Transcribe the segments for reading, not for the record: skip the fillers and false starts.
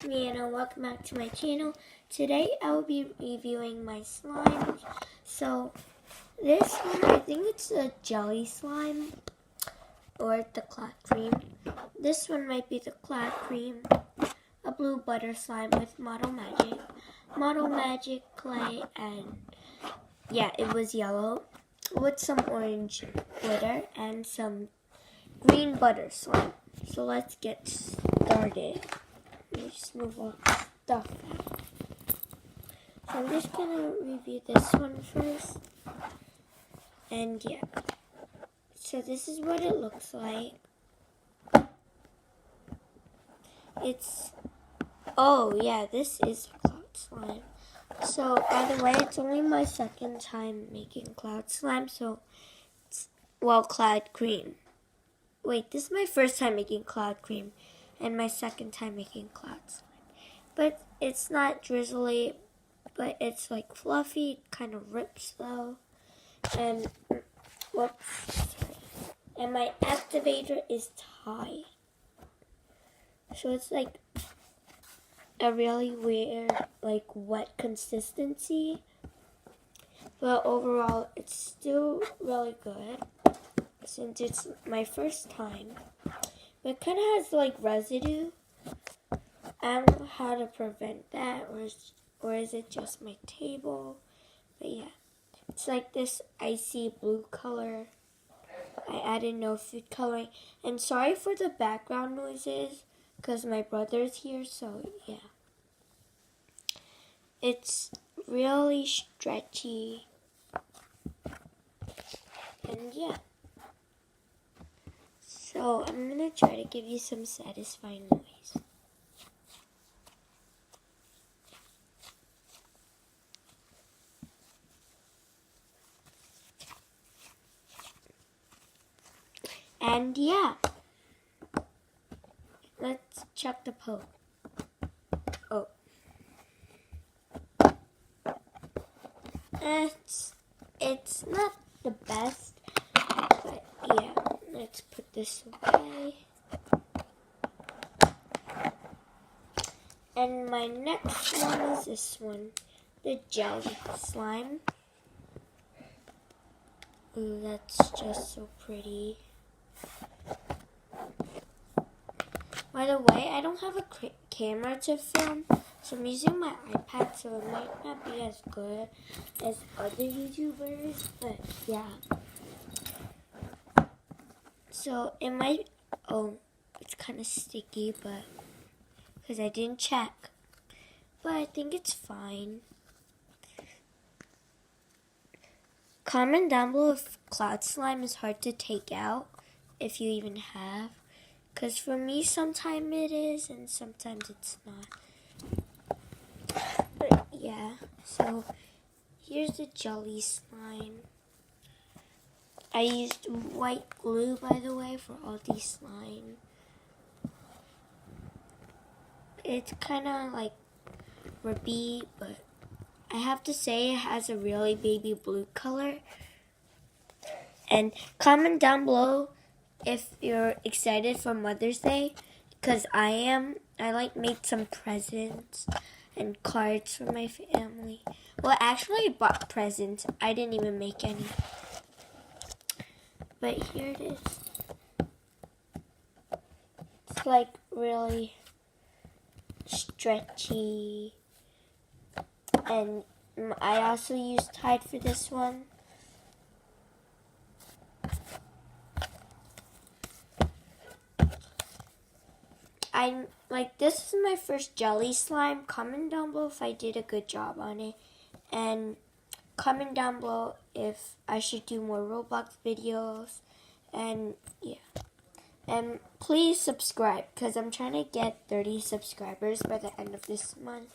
me and welcome back to my channel. Today I will be reviewing my slimes. So this one, I think it's a jelly slime or the clad cream. This one might be the clad cream. A blue butter slime with Model Magic clay, and yeah, it was yellow with some orange glitter and some green butter slime. So let's get started. Let me just move all the stuff out. So I'm just gonna review this one first. And yeah. So this is what it looks like. Oh yeah, this is a cloud slime. So by the way, it's only my second time making cloud slime, so cloud cream. Wait, this is my first time making cloud cream and my second time making cloud slime. But it's not drizzly, but it's like fluffy, it kind of rips though. And whoops, sorry. And my activator is Thai. So it's like a really weird, like wet consistency. But overall, it's still really good since it's my first time. But it kind of has like residue. I don't know how to prevent that, or is it just my table? But yeah, it's like this icy blue color. I added no food coloring. And sorry for the background noises, because my brother's here, so yeah. It's really stretchy. And yeah. So I'm going to try to give you some satisfying noise. And yeah. Let's check the poke. Oh. It's not the best, but yeah, let's put this away. And my next one is this one, the jelly slime. Ooh, that's just so pretty. By the way, I don't have a camera to film, so I'm using my iPad, so it might not be as good as other YouTubers, but yeah. So it might, it's kind of sticky, but, because I didn't check, but I think it's fine. Comment down below if cloud slime is hard to take out, if you even have. Because for me, sometimes it is, and sometimes it's not. But yeah, so here's the jelly slime. I used white glue, by the way, for all these slime. It's kind of like rubby, but I have to say it has a really baby blue color. And comment down below if you're excited for Mother's Day, because I am. I made some presents and cards for my family. Well, actually I bought presents. I didn't even make any. But here it is. It's like really stretchy. And I also used Tide for this one. This is my first jelly slime. Comment down below if I did a good job on it. And comment down below if I should do more Roblox videos. And yeah. And please subscribe, because I'm trying to get 30 subscribers by the end of this month.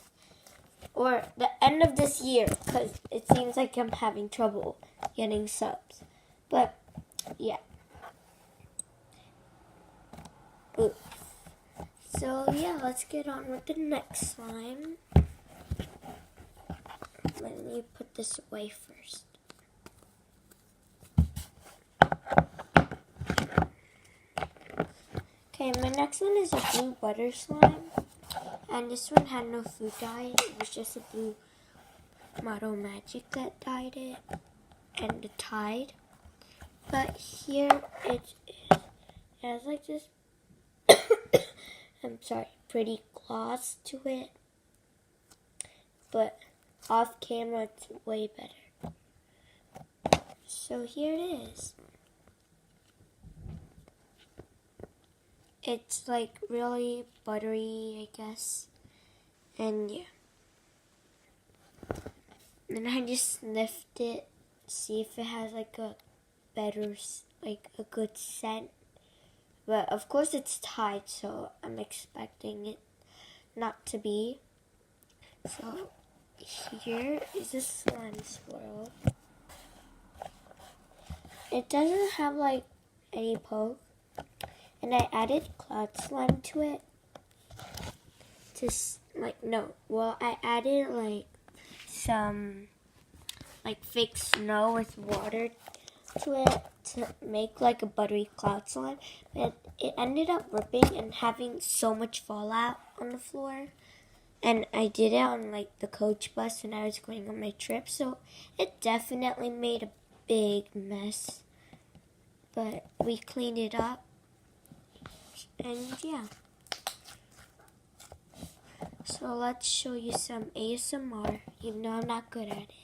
Or the end of this year, because it seems like I'm having trouble getting subs. But yeah. Ooh. So yeah, let's get on with the next slime. Let me put this away first. Okay, my next one is a blue butter slime. And this one had no food dye. It was just a blue Model Magic that dyed it. And the Tide. But here it has like this pretty gloss to it. But off camera it's way better. So here it is. It's like really buttery, I guess. And yeah. Then I just sniffed it, see if it has like a better, like a good scent. But of course it's Tide, so I'm expecting it not to be. So here is a slime swirl. It doesn't have like any poke. And I added cloud slime to it. I added like some like fake snow with water to it to make like a buttery cloud slime. But it ended up ripping and having so much fallout on the floor. And I did it on like the coach bus when I was going on my trip. So it definitely made a big mess. But we cleaned it up. And yeah. So let's show you some ASMR, even though I'm not good at it.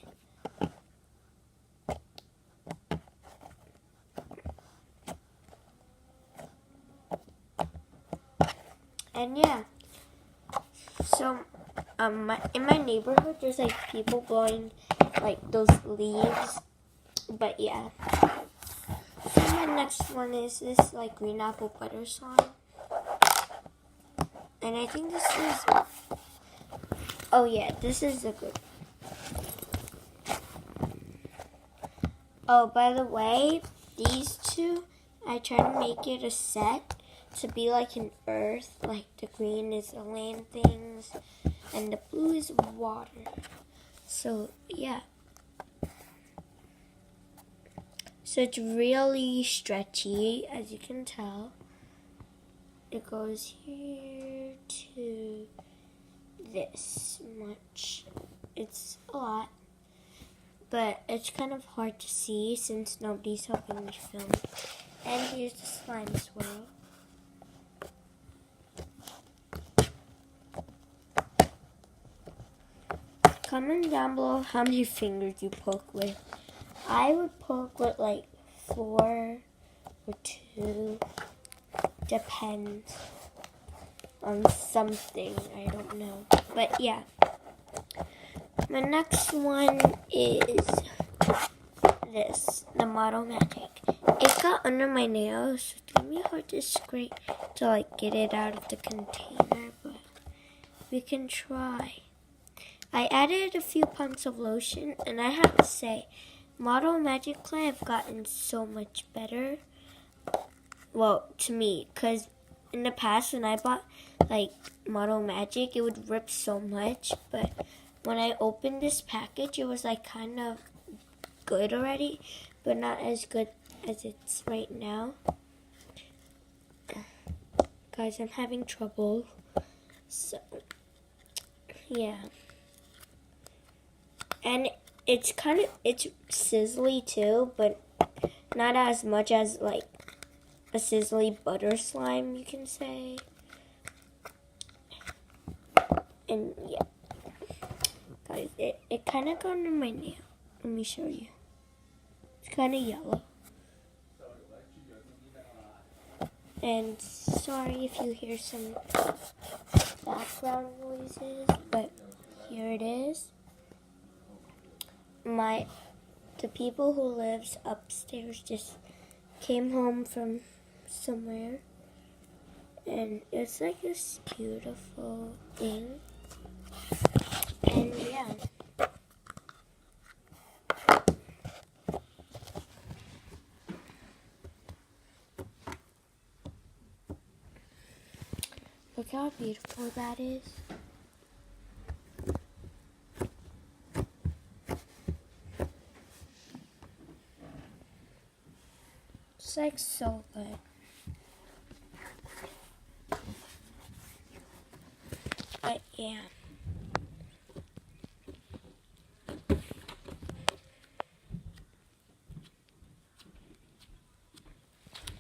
And yeah. So in my neighborhood there's like people blowing like those leaves. But yeah. So my next one is this like green apple butter slime. And I think this is, oh yeah, this is a good. Oh, by the way, these two, I try to make it a set to be like an earth. Like the green is the land things and the blue is water. So yeah. So it's really stretchy, as you can tell. It goes here to this much. It's a lot, but it's kind of hard to see since nobody's helping me film. And here's the slime swirl. Comment down below how many fingers you poke with. I would poke with like 4 or 2. Depends on something, I don't know. But yeah. My next one is this, the Model Magic. It got under my nails, so it's gonna be hard to scrape to like get it out of the container, but we can try. I added a few pumps of lotion, and I have to say, Model Magic clay have gotten so much better. Well, to me, because in the past when I bought like Model Magic, it would rip so much, but when I opened this package, it was like kind of good already, but not as good as it's right now. Guys, I'm having trouble, so yeah. And it's sizzly too, but not as much as like a sizzly butter slime, you can say. And yeah. Guys, it kind of got under my nail. Let me show you. It's kind of yellow. And sorry if you hear some background noises, but here it is. The people who lives upstairs just came home from somewhere, and it's like this beautiful thing. And yeah. Look how beautiful that is. It's like so good. Yeah.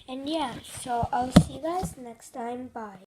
And yeah, so I'll see you guys next time. Bye.